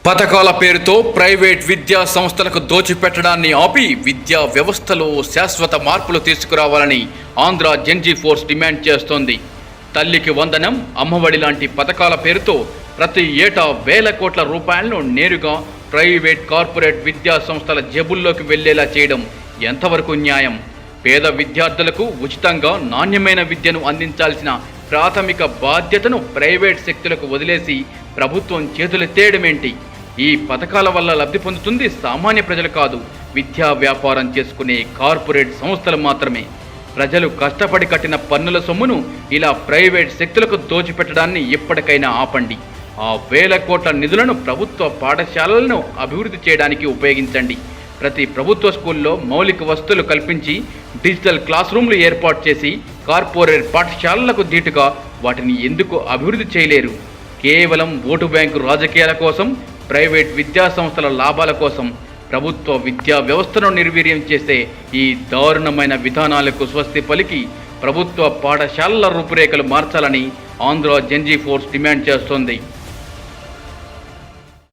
పథకాల పేరుతో ప్రైవేట్ విద్యా సంస్థలకు దోచిపెట్టడాన్ని ఆపి విద్యా వ్యవస్థలో శాశ్వత మార్పులు తీసుకురావాలని ఆంధ్ర జెన్జీ ఫోర్స్ డిమాండ్ చేస్తోంది. తల్లికి వందనం, అమ్మఒడి లాంటి పథకాల పేరుతో ప్రతి ఏటా వేల కోట్ల రూపాయలను నేరుగా ప్రైవేట్ కార్పొరేట్ విద్యా సంస్థల జేబుల్లోకి వెళ్లేలా చేయడం ఎంతవరకు న్యాయం? పేద విద్యార్థులకు ఉచితంగా నాణ్యమైన విద్యను అందించాల్సిన ప్రాథమిక బాధ్యతను ప్రైవేట్ శక్తులకు వదిలేసి ప్రభుత్వం చేతులెత్తేయడమేంటి? ఈ పథకాల వల్ల లబ్ధి పొందుతుంది సామాన్య ప్రజలు కాదు, విద్యా వ్యాపారం చేసుకునే కార్పొరేట్ సంస్థలు మాత్రమే. ప్రజలు కష్టపడి కట్టిన పన్నుల సొమ్మును ఇలా ప్రైవేట్ శక్తులకు దోచిపెట్టడాన్ని ఎప్పటికైనా ఆపండి. ఆ వేల కోట్ల నిధులను ప్రభుత్వ పాఠశాలలను అభివృద్ధి చేయడానికి ఉపయోగించండి. ప్రతి ప్రభుత్వ స్కూల్లో మౌలిక వసతులు కల్పించి డిజిటల్ క్లాస్ రూమ్లు ఏర్పాటు చేసి కార్పొరేట్ పాఠశాలలకు ధీటుగా వాటిని ఎందుకు అభివృద్ధి చేయలేరు? కేవలం ఓటు బ్యాంకు రాజకీయాల కోసం, ప్రైవేట్ విద్యా సంస్థల లాభాల కోసం ప్రభుత్వ విద్యా వ్యవస్థను నిర్వీర్యం చేసే ఈ దారుణమైన విధానాలకు స్వస్తి పలికి ప్రభుత్వ పాఠశాలల రూపురేఖలు మార్చాలని ఆంధ్ర జెన్జీ ఫోర్స్ డిమాండ్ చేస్తోంది.